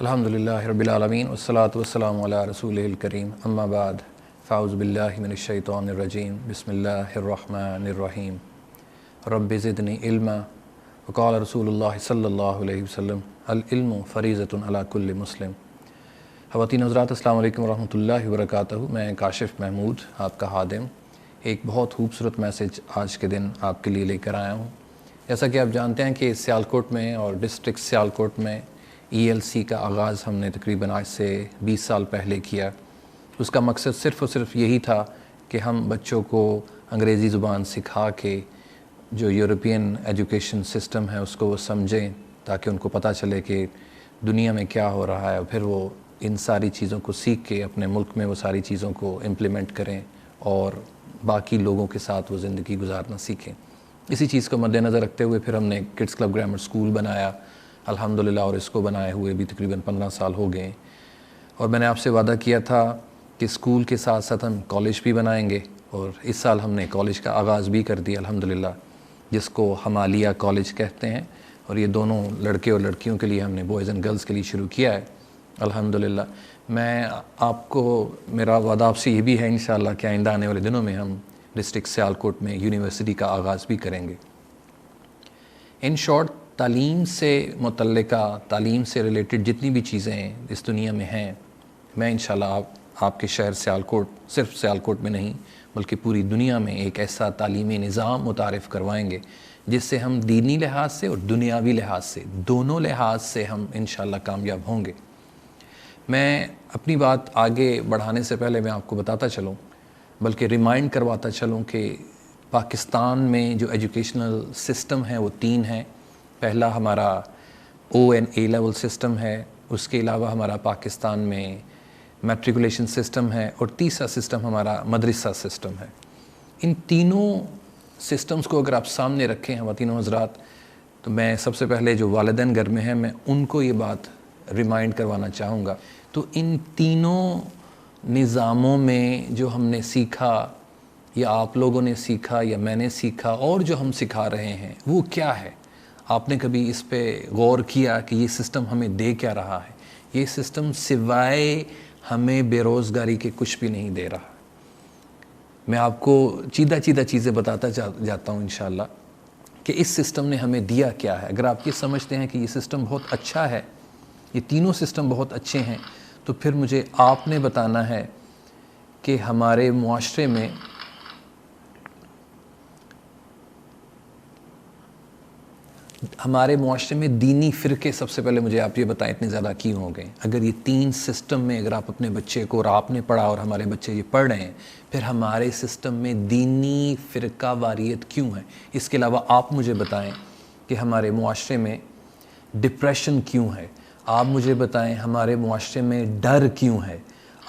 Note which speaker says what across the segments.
Speaker 1: الحمدللہ رب العالمین والصلاة والسلام علی رسولہ الکریم اما بعد فاعوذ باللہ من الشیطان الرجیم بسم اللہ الرحمن الرحیم رب زدنی علما وقال رسول اللہ صلی اللہ علیہ وسلم العلم فریضۃ علی کل مسلم۔ خواتین حضرات السلام علیکم ورحمۃ اللہ وبرکاتہ۔ میں کاشف محمود آپ کا خادم ایک بہت خوبصورت میسج آج کے دن آپ کے لیے لے کر آیا ہوں۔ جیسا کہ آپ جانتے ہیں کہ سیالکوٹ میں اور ڈسٹرکٹ سیالکوٹ میں ELC کا آغاز ہم نے تقریباً آج سے 20 سال پہلے کیا۔ اس کا مقصد صرف اور صرف یہی تھا کہ ہم بچوں کو انگریزی زبان سکھا کے جو یورپین ایجوکیشن سسٹم ہے اس کو وہ سمجھیں، تاکہ ان کو پتہ چلے کہ دنیا میں کیا ہو رہا ہے، اور پھر وہ ان ساری چیزوں کو سیکھ کے اپنے ملک میں وہ ساری چیزوں کو امپلیمنٹ کریں اور باقی لوگوں کے ساتھ وہ زندگی گزارنا سیکھیں۔ اسی چیز کو مد نظر رکھتے ہوئے پھر ہم نے کڈس کلب گرامر اسکول بنایا الحمدللہ، اور اس کو بنائے ہوئے بھی تقریباً 15 سال ہو گئے۔ اور میں نے آپ سے وعدہ کیا تھا کہ اسکول کے ساتھ ساتھ ہم کالج بھی بنائیں گے، اور اس سال ہم نے کالج کا آغاز بھی کر دیا الحمدللہ، جس کو ہمالیہ کالج کہتے ہیں، اور یہ دونوں لڑکے اور لڑکیوں کے لیے ہم نے بوائز اینڈ گرلز کے لیے شروع کیا ہے الحمدللہ۔ میں آپ کو میرا وعدہ آپ سے یہ بھی ہے انشاءاللہ کہ آئندہ آنے والے دنوں میں ہم ڈسٹرکٹ سیالکوٹ میں یونیورسٹی کا آغاز بھی کریں گے۔ ان شارٹ، تعلیم سے متعلقہ، تعلیم سے ریلیٹڈ جتنی بھی چیزیں اس دنیا میں ہیں، میں انشاءاللہ آپ کے شہر سیالکوٹ، صرف سیالکوٹ میں نہیں بلکہ پوری دنیا میں ایک ایسا تعلیمی نظام متعارف کروائیں گے جس سے ہم دینی لحاظ سے اور دنیاوی لحاظ سے، دونوں لحاظ سے ہم انشاءاللہ کامیاب ہوں گے۔ میں اپنی بات آگے بڑھانے سے پہلے میں آپ کو بتاتا چلوں، بلکہ ریمائنڈ کرواتا چلوں کہ پاکستان میں جو ایجوکیشنل سسٹم ہے وہ 3 ہیں۔ پہلا ہمارا ONA لیول سسٹم ہے، اس کے علاوہ ہمارا پاکستان میں میٹریکولیشن سسٹم ہے، اور تیسرا سسٹم ہمارا مدرسہ سسٹم ہے۔ ان تینوں سسٹمز کو اگر آپ سامنے رکھیں خواتین و حضرات، تو میں سب سے پہلے جو والدین گھر میں ہیں میں ان کو یہ بات ریمائنڈ کروانا چاہوں گا۔ تو ان تینوں نظاموں میں جو ہم نے سیکھا، یا آپ لوگوں نے سیکھا، یا میں نے سیکھا، اور جو ہم سکھا رہے ہیں وہ کیا ہے؟ آپ نے کبھی اس پہ غور کیا کہ یہ سسٹم ہمیں دے کیا رہا ہے؟ یہ سسٹم سوائے ہمیں بے روزگاری کے کچھ بھی نہیں دے رہا۔ میں آپ کو چیدہ چیزیں بتاتا جاتا ہوں انشاءاللہ کہ اس سسٹم نے ہمیں دیا کیا ہے۔ اگر آپ یہ سمجھتے ہیں کہ یہ سسٹم بہت اچھا ہے، یہ تینوں سسٹم بہت اچھے ہیں، تو پھر مجھے آپ نے بتانا ہے کہ ہمارے معاشرے میں دینی فرقے، سب سے پہلے مجھے آپ یہ بتائیں اتنے زیادہ کیوں ہو گئے؟ اگر یہ 3 سسٹم میں اگر آپ اپنے بچے کو، اور آپ نے پڑھا اور ہمارے بچے یہ پڑھ رہے ہیں، پھر ہمارے سسٹم میں دینی فرقہ واریت کیوں ہے؟ اس کے علاوہ آپ مجھے بتائیں کہ ہمارے معاشرے میں ڈپریشن کیوں ہے؟ آپ مجھے بتائیں ہمارے معاشرے میں ڈر کیوں ہے؟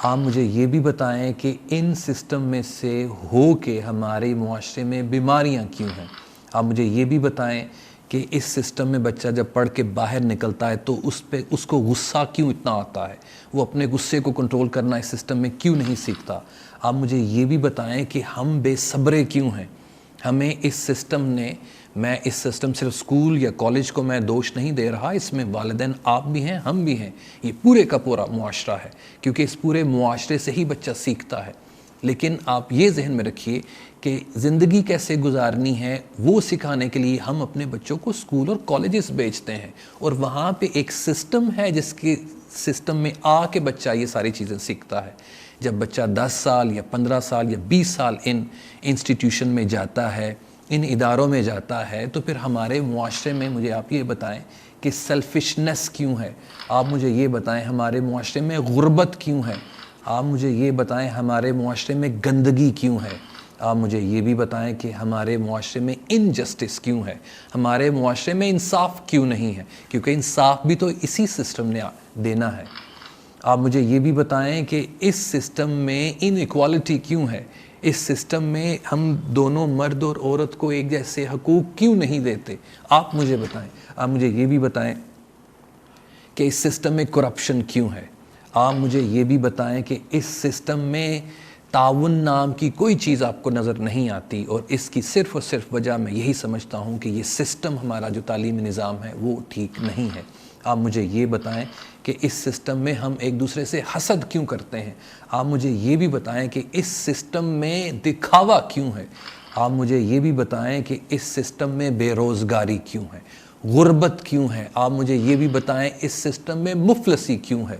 Speaker 1: آپ مجھے یہ بھی بتائیں کہ ان سسٹم میں سے ہو کے ہمارے معاشرے میں بیماریاں کیوں ہیں؟ آپ مجھے یہ بھی بتائیں کہ اس سسٹم میں بچہ جب پڑھ کے باہر نکلتا ہے تو اس کو غصہ کیوں اتنا آتا ہے؟ وہ اپنے غصے کو کنٹرول کرنا اس سسٹم میں کیوں نہیں سیکھتا؟ آپ مجھے یہ بھی بتائیں کہ ہم بے صبرے کیوں ہیں؟ ہمیں اس سسٹم نے، میں اس سسٹم صرف اسکول یا کالج کو میں دوش نہیں دے رہا، اس میں والدین آپ بھی ہیں، ہم بھی ہیں، یہ پورے کا پورا معاشرہ ہے، کیونکہ اس پورے معاشرے سے ہی بچہ سیکھتا ہے۔ لیکن آپ یہ ذہن میں رکھیے کہ زندگی کیسے گزارنی ہے وہ سکھانے کے لیے ہم اپنے بچوں کو اسکول اور کالجز بھیجتے ہیں، اور وہاں پہ ایک سسٹم ہے جس کے سسٹم میں آ کے بچہ یہ ساری چیزیں سیکھتا ہے۔ جب بچہ 10 سال یا 15 سال یا 20 سال ان انسٹیٹیوشن میں جاتا ہے، ان اداروں میں جاتا ہے، تو پھر ہمارے معاشرے میں مجھے آپ یہ بتائیں کہ سیلفشنس کیوں ہے؟ آپ مجھے یہ بتائیں ہمارے معاشرے میں غربت کیوں ہے؟ آپ مجھے یہ بتائیں ہمارے معاشرے میں گندگی کیوں ہے؟ آپ مجھے یہ بھی بتائیں کہ ہمارے معاشرے میں انجسٹس کیوں ہے؟ ہمارے معاشرے میں انصاف کیوں نہیں ہے؟ کیونکہ انصاف بھی تو اسی سسٹم نے دینا ہے۔ آپ مجھے یہ بھی بتائیں کہ اس سسٹم میں ان ایکوالٹی کیوں ہے؟ اس سسٹم میں ہم دونوں مرد اور عورت کو ایک جیسے حقوق کیوں نہیں دیتے؟ آپ مجھے بتائیں۔ آپ مجھے یہ بھی بتائیں کہ اس سسٹم میں کرپشن کیوں ہے؟ آپ مجھے یہ بھی بتائیں کہ اس سسٹم میں تعاون نام کی کوئی چیز آپ کو نظر نہیں آتی، اور اس کی صرف اور صرف وجہ میں یہی سمجھتا ہوں کہ یہ سسٹم ہمارا جو تعلیمی نظام ہے وہ ٹھیک نہیں ہے۔ آپ مجھے یہ بتائیں کہ اس سسٹم میں ہم ایک دوسرے سے حسد کیوں کرتے ہیں؟ آپ مجھے یہ بھی بتائیں کہ اس سسٹم میں دکھاوا کیوں ہے؟ آپ مجھے یہ بھی بتائیں کہ اس سسٹم میں بے روزگاری کیوں ہے، غربت کیوں ہے؟ آپ مجھے یہ بھی بتائیں اس سسٹم میں مفلسی کیوں ہے؟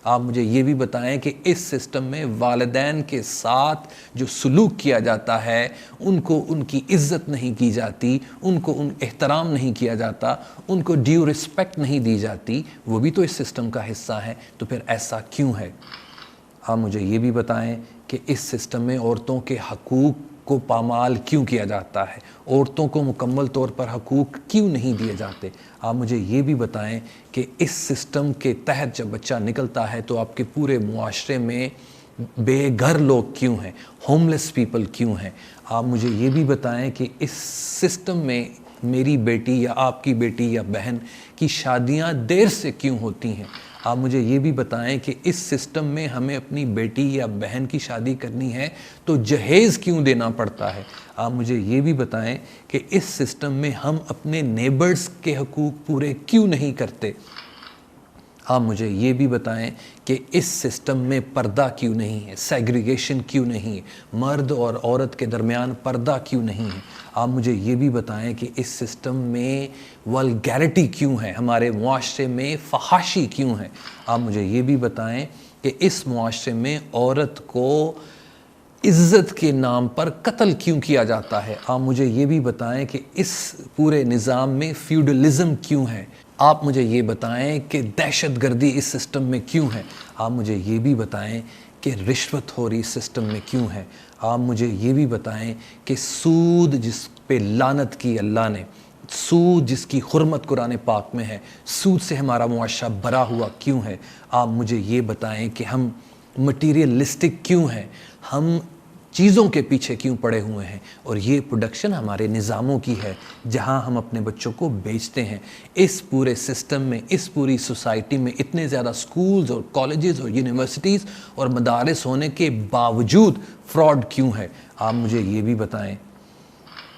Speaker 1: آپ مجھے یہ بھی بتائیں کہ اس سسٹم میں والدین کے ساتھ جو سلوک کیا جاتا ہے، ان کو ان کی عزت نہیں کی جاتی، ان کو احترام نہیں کیا جاتا، ان کو ڈیو رسپیکٹ نہیں دی جاتی، وہ بھی تو اس سسٹم کا حصہ ہے۔ تو پھر ایسا کیوں ہے؟ آپ مجھے یہ بھی بتائیں کہ اس سسٹم میں عورتوں کے حقوق کو پامال کیوں کیا جاتا ہے، عورتوں کو مکمل طور پر حقوق کیوں نہیں دیے جاتے؟ آپ مجھے یہ بھی بتائیں کہ اس سسٹم کے تحت جب بچہ نکلتا ہے تو آپ کے پورے معاشرے میں بے گھر لوگ کیوں ہیں، ہوملیس پیپل کیوں ہیں؟ آپ مجھے یہ بھی بتائیں کہ اس سسٹم میں میری بیٹی یا آپ کی بیٹی یا بہن کی شادیاں دیر سے کیوں ہوتی ہیں؟ آپ مجھے یہ بھی بتائیں کہ اس سسٹم میں ہمیں اپنی بیٹی یا بہن کی شادی کرنی ہے تو جہیز کیوں دینا پڑتا ہے؟ آپ مجھے یہ بھی بتائیں کہ اس سسٹم میں ہم اپنے نیبرز کے حقوق پورے کیوں نہیں کرتے؟ آپ مجھے یہ بھی بتائیں کہ اس سسٹم میں پردہ کیوں نہیں ہے، سیگریگیشن کیوں نہیں ہے، مرد اور عورت کے درمیان پردہ کیوں نہیں ہے؟ آپ مجھے یہ بھی بتائیں کہ اس سسٹم میں ولگیرٹی کیوں ہے، ہمارے معاشرے میں فحاشی کیوں ہے؟ آپ مجھے یہ بھی بتائیں کہ اس معاشرے میں عورت کو عزت کے نام پر قتل کیوں کیا جاتا ہے؟ آپ مجھے یہ بھی بتائیں کہ اس پورے نظام میں فیوڈلزم کیوں ہے؟ آپ مجھے یہ بتائیں کہ دہشت گردی اس سسٹم میں کیوں ہے؟ آپ مجھے یہ بھی بتائیں کہ رشوت خوری اس سسٹم میں کیوں ہے؟ آپ مجھے یہ بھی بتائیں کہ سود جس پہ لعنت کی اللہ نے، سود جس کی حرمت قرآن پاک میں ہے، سود سے ہمارا معاشرہ بھرا ہوا کیوں ہے؟ آپ مجھے یہ بتائیں کہ ہم مٹیریلسٹک کیوں ہیں، ہم چیزوں کے پیچھے کیوں پڑے ہوئے ہیں، اور یہ پروڈکشن ہمارے نظاموں کی ہے جہاں ہم اپنے بچوں کو بیچتے ہیں۔ اس پورے سسٹم میں، اس پوری سوسائٹی میں اتنے زیادہ سکولز اور کالجز اور یونیورسٹیز اور مدارس ہونے کے باوجود فراڈ کیوں ہے؟ آپ مجھے یہ بھی بتائیں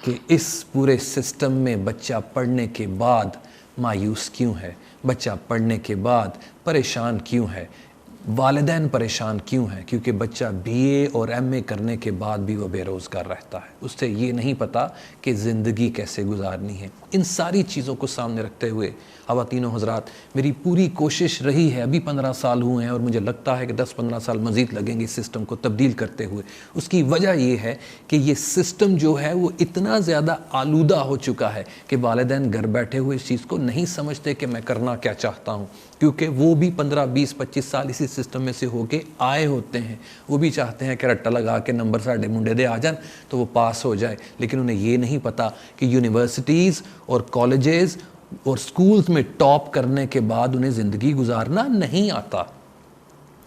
Speaker 1: کہ اس پورے سسٹم میں بچہ پڑھنے کے بعد مایوس کیوں ہے، بچہ پڑھنے کے بعد پریشان کیوں ہے، والدین پریشان کیوں ہیں؟ کیونکہ بچہ بی اے اور ایم اے کرنے کے بعد بھی وہ بے روزگار رہتا ہے، اس سے یہ نہیں پتا کہ زندگی کیسے گزارنی ہے۔ ان ساری چیزوں کو سامنے رکھتے ہوئے خواتین و حضرات، میری پوری کوشش رہی ہے، ابھی 15 سال ہوئے ہیں اور مجھے لگتا ہے کہ 10-15 سال مزید لگیں گے اس سسٹم کو تبدیل کرتے ہوئے۔ اس کی وجہ یہ ہے کہ یہ سسٹم جو ہے وہ اتنا زیادہ آلودہ ہو چکا ہے کہ والدین گھر بیٹھے ہوئے اس چیز کو نہیں سمجھتے کہ میں کرنا کیا چاہتا ہوں، کیونکہ وہ بھی 15, 20, 25 سال اسی سسٹم میں سے ہو کے آئے ہوتے ہیں۔ وہ بھی چاہتے ہیں کہ رٹا لگا کے نمبر ساڑھے منڈے دے آ جان تو وہ پاس ہو جائے، لیکن انہیں یہ نہیں پتا کہ یونیورسٹیز اور کالجز اور سکولز میں ٹاپ کرنے کے بعد انہیں زندگی گزارنا نہیں آتا۔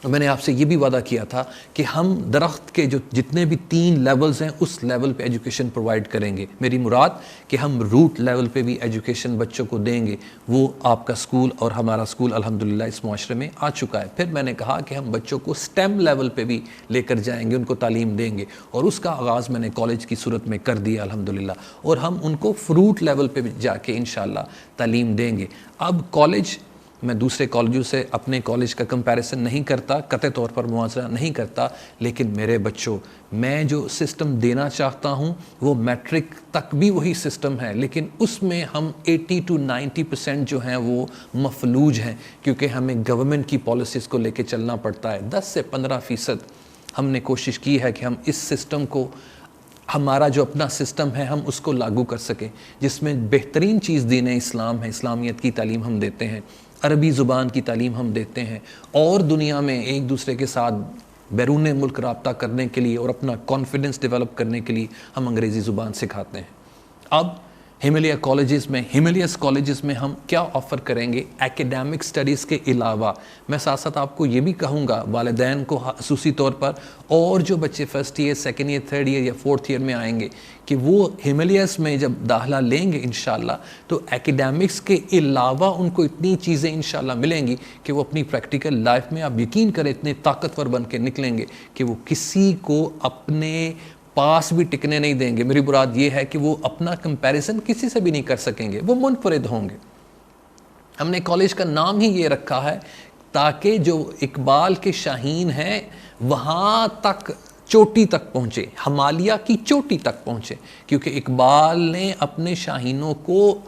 Speaker 1: میں نے آپ سے یہ بھی وعدہ کیا تھا کہ ہم درخت کے جو جتنے بھی 3 لیولز ہیں اس لیول پہ ایجوکیشن پرووائڈ کریں گے۔ میری مراد کہ ہم روٹ لیول پہ بھی ایجوکیشن بچوں کو دیں گے۔ وہ آپ کا سکول اور ہمارا سکول الحمدللہ اس معاشرے میں آ چکا ہے۔ پھر میں نے کہا کہ ہم بچوں کو سٹیم لیول پہ بھی لے کر جائیں گے، ان کو تعلیم دیں گے، اور اس کا آغاز میں نے کالج کی صورت میں کر دیا الحمدللہ، اور ہم ان کو فروٹ لیول پہ بھی جا کے انشاءاللہ تعلیم دیں گے۔ اب کالج، میں دوسرے کالجوں سے اپنے کالج کا کمپیریسن نہیں کرتا، قطعی طور پر موازنہ نہیں کرتا، لیکن میرے بچوں، میں جو سسٹم دینا چاہتا ہوں وہ میٹرک تک بھی وہی سسٹم ہے، لیکن اس میں ہم 80 to 90% جو ہیں وہ مفلوج ہیں، کیونکہ ہمیں گورنمنٹ کی پالیسیز کو لے کے چلنا پڑتا ہے۔ 10 سے 15% ہم نے کوشش کی ہے کہ ہم اس سسٹم کو، ہمارا جو اپنا سسٹم ہے، ہم اس کو لاگو کر سکیں، جس میں بہترین چیز دین اسلام ہے، اسلامیت کی تعلیم ہم دیتے ہیں، عربی زبان کی تعلیم ہم دیتے ہیں، اور دنیا میں ایک دوسرے کے ساتھ بیرون ملک رابطہ کرنے کے لیے اور اپنا کانفیڈنس ڈیولپ کرنے کے لیے ہم انگریزی زبان سکھاتے ہیں۔ اب ہیملیس کالجز میں ہم کیا آفر کریں گے ایکیڈیمک سٹڈیز کے علاوہ؟ میں ساتھ ساتھ آپ کو یہ بھی کہوں گا والدین کو خصوصی طور پر، اور جو بچے first year, second year, third year یا فورتھ ایئر میں آئیں گے، کہ وہ ہیملیس میں جب داخلہ لیں گے انشاءاللہ تو ایکیڈیمکس کے علاوہ ان کو اتنی چیزیں انشاءاللہ ملیں گی کہ وہ اپنی پریکٹیکل لائف میں، آپ یقین کریں، اتنے طاقتور بن کے نکلیں گے کہ وہ کسی کو اپنے پاس بھی ٹکنے نہیں دیں گے۔ میری مراد یہ ہے کہ وہ اپنا کمپیریزن کسی سے بھی نہیں کر سکیں گے، وہ منفرد ہوں گے۔ ہم نے کالج کا نام ہی یہ رکھا ہے تاکہ جو اقبال کے شاہین ہیں وہاں تک چوٹی تک پہنچے، ہمالیہ کی چوٹی تک پہنچے، کیونکہ اقبال نے اپنے شاہینوں کو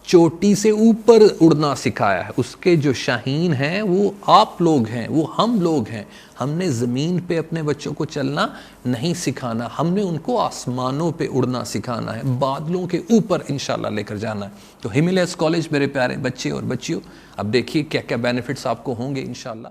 Speaker 1: چوٹی سے اوپر اڑنا سکھایا ہے۔ اس کے جو شاہین ہیں وہ آپ لوگ ہیں، وہ ہم لوگ ہیں۔ ہم نے زمین پہ اپنے بچوں کو چلنا نہیں سکھانا، ہم نے ان کو آسمانوں پہ اڑنا سکھانا ہے، بادلوں کے اوپر انشاءاللہ لے کر جانا ہے۔ تو ہمالیاز کالج میرے پیارے بچے اور بچیوں، اب دیکھیے کیا کیا بینیفٹس آپ کو ہوں گے انشاءاللہ۔